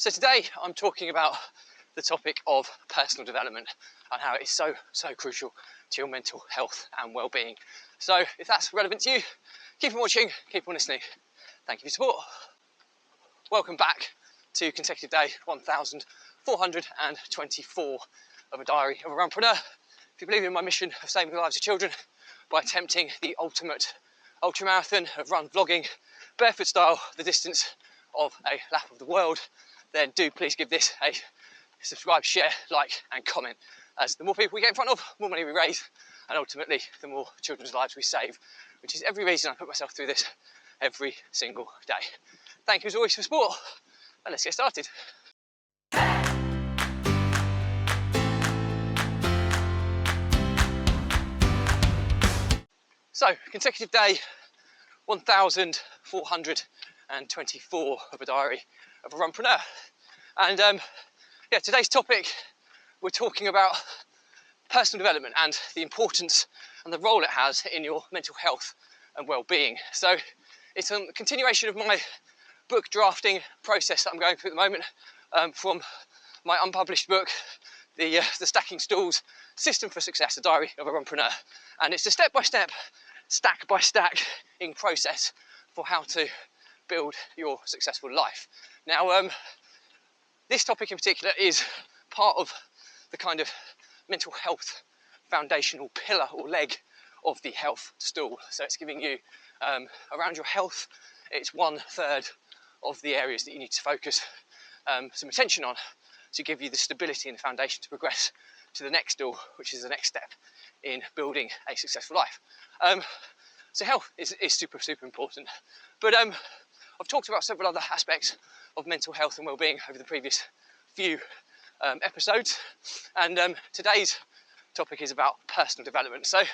So today I'm talking about the topic of personal development and how it is so crucial to your mental health and well-being. So if that's relevant to you, keep on watching, keep on listening. Thank you for your support. Welcome back to consecutive day 1424 of a diary of a Runpreneur. If you believe in my mission of saving the lives of children by attempting the ultimate ultramarathon of run vlogging, barefoot style, the distance of a lap of the world, then do please give this a subscribe, share, like and comment, as the more people we get in front of, more money we raise, and ultimately the more children's lives we save, which is every reason I put myself through this every single day. Thank you as always for support, and let's get started. So, consecutive day 1424 of a diary of a Runpreneur. And today's topic, we're talking about personal development and the importance and the role it has in your mental health and well-being. So it's a continuation of my book drafting process that I'm going through at the moment, from my unpublished book, the Stacking Stools System for Success, a diary of a Runpreneur. And it's a step-by-step, stack-by-stacking process for how to build your successful life. Now, this topic in particular is part of the kind of mental health foundational pillar or leg of the health stool. So it's giving you, around your health, it's 1/3 of the areas that you need to focus some attention on to give you the stability and the foundation to progress to the next stool, which is the next step in building a successful life. So health is super important. But I've talked about several other aspects of mental health and well-being over the previous few episodes, and today's topic is about personal development. So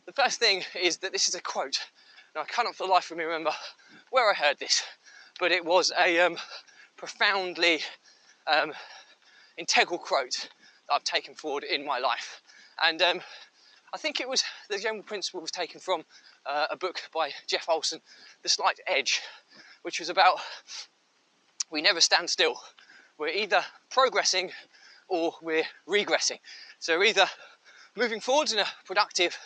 the first thing is that this is a quote. Now I cannot for the life of me remember where I heard this, but it was a profoundly integral quote that I've taken forward in my life. And I think it was, the general principle was taken from a book by Jeff Olson, The Slight Edge, which was about, we never stand still. We're either progressing or we're regressing. So we're either moving forwards in a productive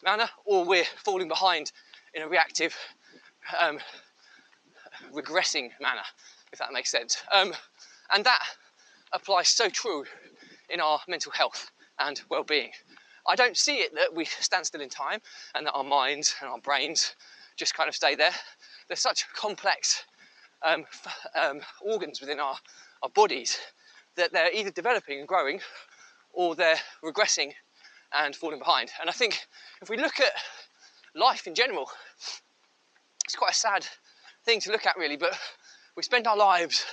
manner or we're falling behind in a reactive, regressing manner, if that makes sense. And that applies so true in our mental health and well-being. I don't see it that we stand still in time and that our minds and our brains just kind of stay there. They're such complex organs within our bodies that they're either developing and growing or they're regressing and falling behind. And I think if we look at life in general, it's quite a sad thing to look at really, but we spend our lives,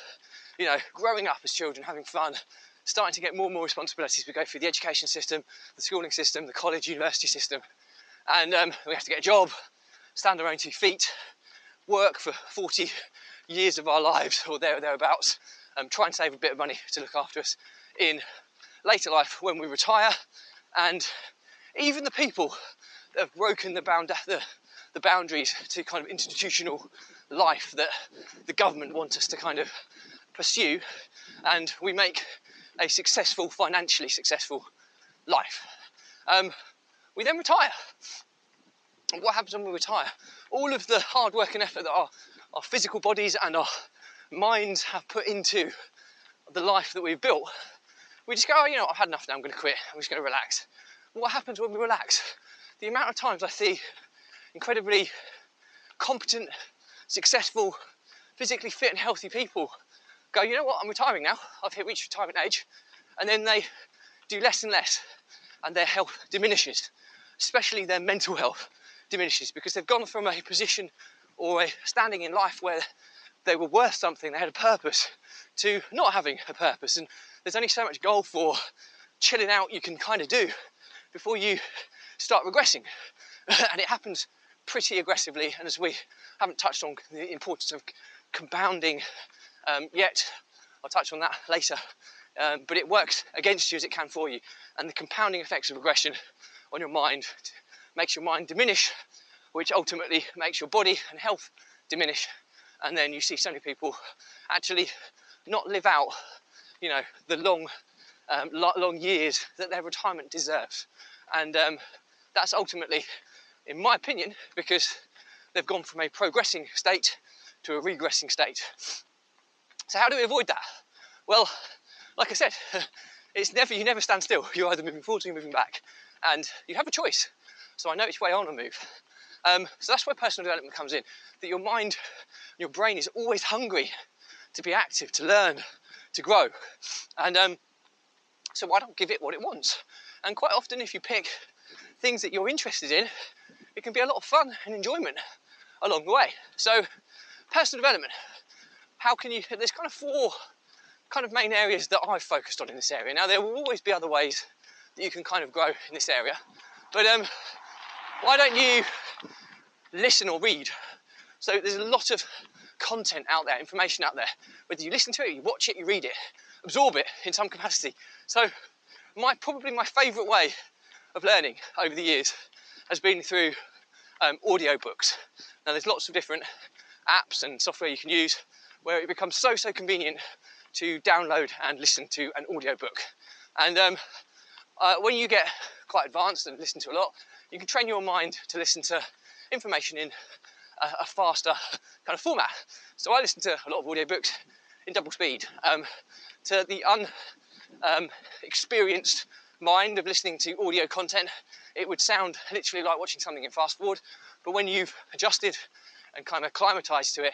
growing up as children, having fun, starting to get more and more responsibilities. We go through the education system, the schooling system, the college, university system, and we have to get a job, stand on our own 2 feet, work for 40 years of our lives or thereabouts, try and save a bit of money to look after us in later life when we retire. And even the people that have broken the boundaries to kind of institutional life that the government wants us to kind of pursue, and we make a financially successful life. We then retire. And what happens when we retire? All of the hard work and effort that our physical bodies and our minds have put into the life that we've built, we just go, I've had enough now, I'm going to quit, I'm just going to relax. And what happens when we relax? The amount of times I see incredibly competent, successful, physically fit and healthy people go, you know what, I'm retiring now, I've reached retirement age, and then they do less and less, and their health diminishes, especially their mental health diminishes, because they've gone from a position or a standing in life where they were worth something, they had a purpose, to not having a purpose. And there's only so much goal for chilling out you can kind of do before you start regressing. And it happens pretty aggressively, and as we haven't touched on the importance of compounding yet, I'll touch on that later, but it works against you as it can for you, and the compounding effects of regression on your mind makes your mind diminish, which ultimately makes your body and health diminish, and then you see so many people actually not live out, the long years that their retirement deserves. And that's ultimately, in my opinion, because they've gone from a progressing state to a regressing state. So how do we avoid that? Well, like I said, you never stand still. You're either moving forward or you're moving back, and you have a choice. So I know which way I want to move. So that's where personal development comes in, that your mind, your brain is always hungry to be active, to learn, to grow. And so why not give it what it wants? And quite often, if you pick things that you're interested in, it can be a lot of fun and enjoyment along the way. So personal development, there's kind of 4 kind of main areas that I've focused on in this area. Now, there will always be other ways that you can kind of grow in this area, but why don't you listen or read? So there's a lot of content out there, information out there. Whether you listen to it, you watch it, you read it, absorb it in some capacity. So probably my favourite way of learning over the years has been through audiobooks. Now, there's lots of different apps and software you can use where it becomes so convenient to download and listen to an audiobook. And when you get quite advanced and listen to a lot, you can train your mind to listen to information in a faster kind of format. So I listen to a lot of audiobooks in double speed. To the experienced mind of listening to audio content, it would sound literally like watching something in fast forward. But when you've adjusted and kind of acclimatized to it,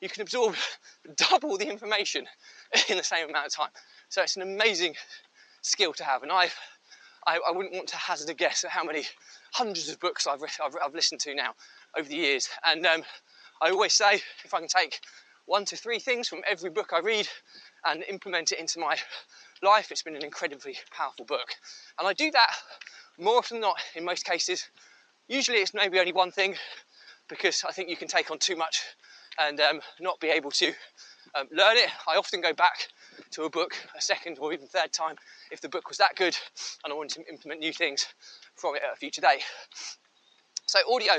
you can absorb double the information in the same amount of time. So it's an amazing skill to have. And I wouldn't want to hazard a guess at how many hundreds of books I've listened to now over the years. And I always say, if I can take 1 to 3 things from every book I read and implement it into my life, it's been an incredibly powerful book. And I do that more often than not in most cases. Usually it's maybe only one thing, because I think you can take on too much and not be able to learn it. I often go back to a book a second or even third time if the book was that good and I want to implement new things from it at a future date. So audio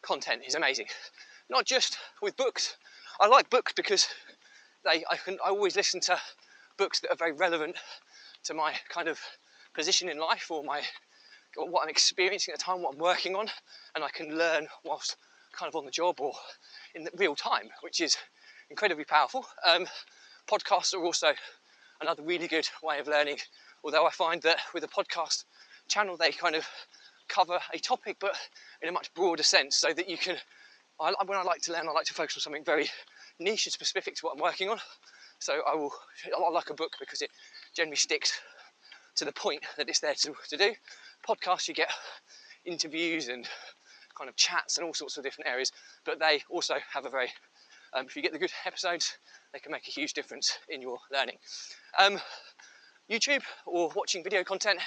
content is amazing. Not just with books. I like books because I always listen to books that are very relevant to my kind of position in life or what I'm experiencing at the time, what I'm working on, and I can learn whilst kind of on the job or in the real time, which is incredibly powerful. Podcasts are also another really good way of learning, although I find that with a podcast channel they kind of cover a topic but in a much broader sense, so that you can, when I like to learn, I like to focus on something very niche and specific to what I'm working on. So I like a book because it generally sticks to the point that it's there to do. Podcasts, you get interviews and kind of chats and all sorts of different areas, but they also have a very, if you get the good episodes, they can make a huge difference in your learning. YouTube or watching video content,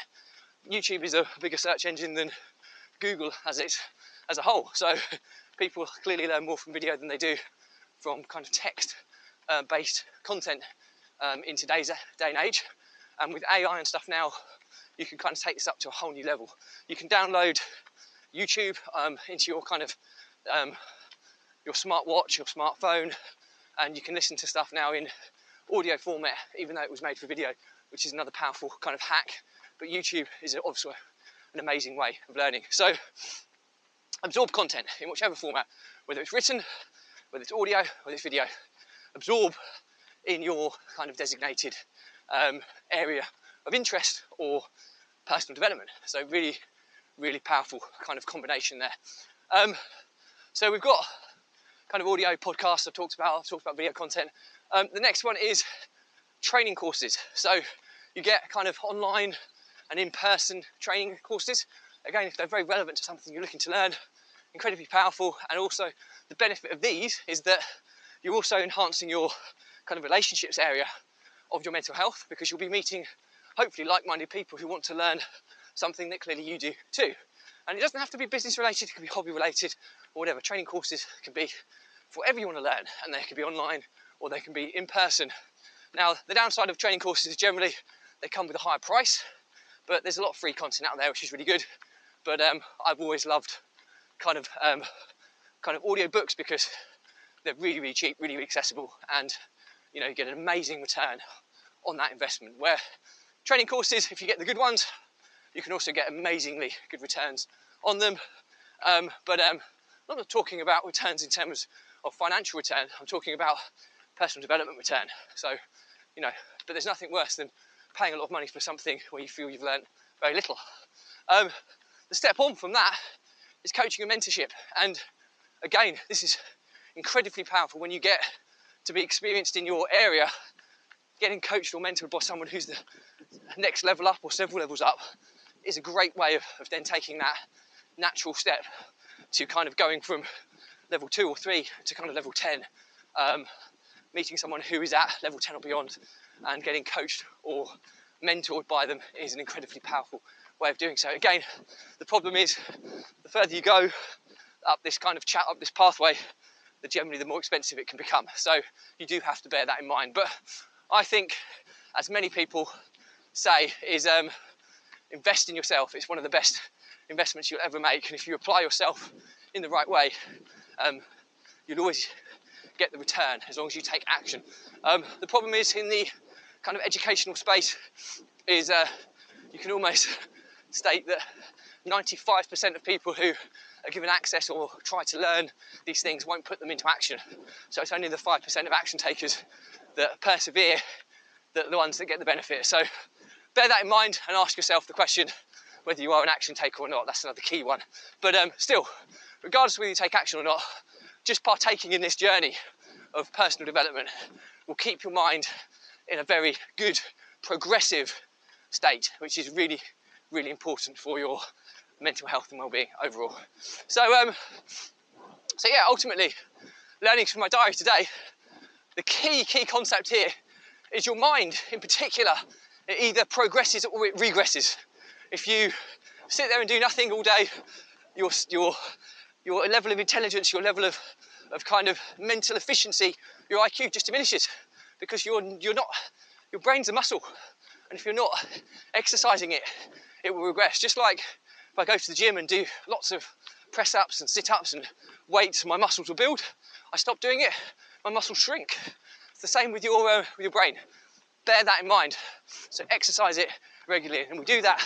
YouTube is a bigger search engine than Google as a whole, so people clearly learn more from video than they do from kind of text based content in today's day and age. And with AI and stuff now, you can kind of take this up to a whole new level. You can download YouTube into your kind of your smartwatch, your smartphone, and you can listen to stuff now in audio format, even though it was made for video, which is another powerful kind of hack. But YouTube is obviously an amazing way of learning. So absorb content in whichever format, whether it's written, whether it's audio, whether it's video. Absorb in your kind of designated area of interest or personal development. So really, really powerful kind of combination there. So we've got kind of audio podcasts I've talked about video content. The next one is training courses. So you get kind of online and in-person training courses. Again, if they're very relevant to something you're looking to learn, incredibly powerful. And also the benefit of these is that you're also enhancing your kind of relationships area of your mental health, because you'll be meeting hopefully like-minded people who want to learn something that clearly you do too. And it doesn't have to be business related, it can be hobby related or whatever. Training courses can be for whatever you want to learn, and they can be online or they can be in person. Now, the downside of training courses is generally they come with a higher price, but there's a lot of free content out there which is really good. But I've always loved kind of audio books because they're really, really cheap, really, really accessible, and you get an amazing return on that investment. Where training courses, if you get the good ones, you can also get amazingly good returns on them. But I'm not talking about returns in terms of financial return. I'm talking about personal development return. So, but there's nothing worse than paying a lot of money for something where you feel you've learned very little. The step on from that is coaching and mentorship. And again, this is incredibly powerful when you get to be experienced in your area. Getting coached or mentored by someone who's the next level up or several levels up is a great way of then taking that natural step to kind of going from level 2 or 3 to kind of level 10. Meeting someone who is at level 10 or beyond and getting coached or mentored by them is an incredibly powerful way of doing so. Again, the problem is the further you go up this kind of up this pathway, the more expensive it can become. So you do have to bear that in mind. But I think, as many people say, is invest in yourself. It's one of the best investments you'll ever make. And if you apply yourself in the right way, you'll always get the return as long as you take action. The problem is in the kind of educational space is you can almost state that 95% of people who are given access or try to learn these things won't put them into action. So it's only the 5% of action takers that persevere that are the ones that get the benefit. So bear that in mind and ask yourself the question whether you are an action taker or not. That's another key one. But still, regardless of whether you take action or not, just partaking in this journey of personal development will keep your mind in a very good, progressive state, which is really, really important for your mental health and well-being overall. So yeah, ultimately, learnings from my diary today, the key concept here is your mind in particular. It either progresses or it regresses. If you sit there and do nothing all day, your level of intelligence, your level of kind of mental efficiency, your IQ just diminishes because your brain's a muscle, and if you're not exercising it, it will regress. Just like if I go to the gym and do lots of press-ups and sit-ups and weights, my muscles will build. I stop doing it, my muscles shrink. It's the same with your brain. Bear that in mind. So exercise it regularly, and we do that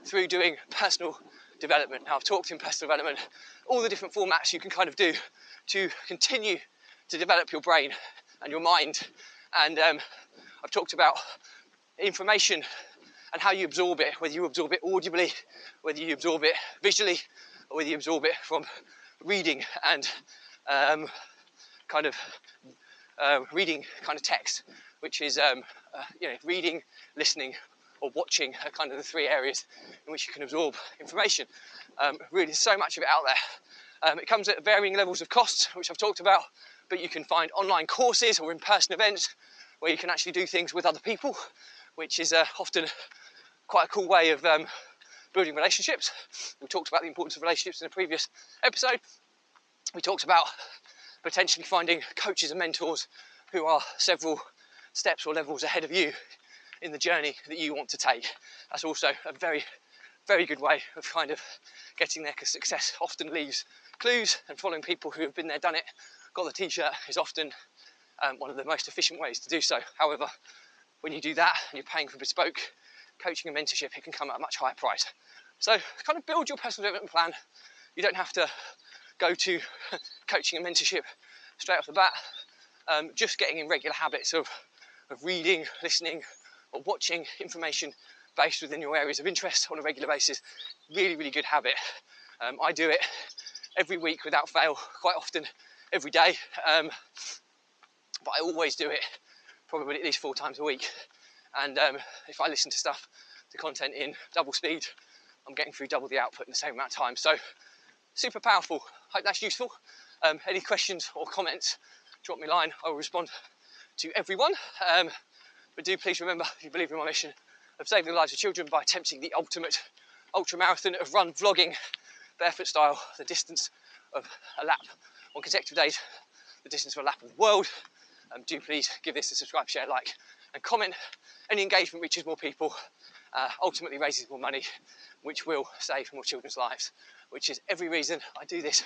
through doing personal development. Now, I've talked in personal development all the different formats you can kind of do to continue to develop your brain and your mind. And I've talked about information and how you absorb it, whether you absorb it audibly, whether you absorb it visually, or whether you absorb it from reading and reading kind of text, which is reading, listening, or watching are kind of the 3 areas in which you can absorb information. Really, so much of it out there. It comes at varying levels of costs, which I've talked about, but you can find online courses or in-person events where you can actually do things with other people, which is often quite a cool way of building relationships. We talked about the importance of relationships in a previous episode. We talked about potentially finding coaches and mentors who are several steps or levels ahead of you in the journey that you want to take. That's also a very, very good way of kind of getting there, because success often leaves clues, and following people who have been there, done it, got the t-shirt is often one of the most efficient ways to do so. However, when you do that and you're paying for bespoke coaching and mentorship, it can come at a much higher price. So kind of build your personal development plan. You don't have to go to coaching and mentorship straight off the bat. Just getting in regular habits of reading, listening, or watching information based within your areas of interest on a regular basis. Really, really good habit. I do it every week without fail, quite often every day. But I always do it probably at least 4 times a week. And if I listen to content in double speed, I'm getting through double the output in the same amount of time. So super powerful. Hope that's useful. Any questions or comments, drop me a line. I will respond to everyone. But do please remember, if you believe in my mission of saving the lives of children by attempting the ultimate ultra marathon of run vlogging, barefoot style, the distance of a lap on consecutive days, the distance of a lap of the world, do please give this a subscribe, share, like, and comment. Any engagement reaches more people, ultimately raises more money, which will save more children's lives, which is every reason I do this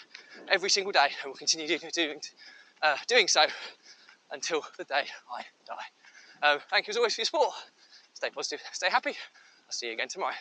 every single day, and will continue doing so until the day I die. Thank you as always for your support. Stay positive, stay happy. I'll see you again tomorrow.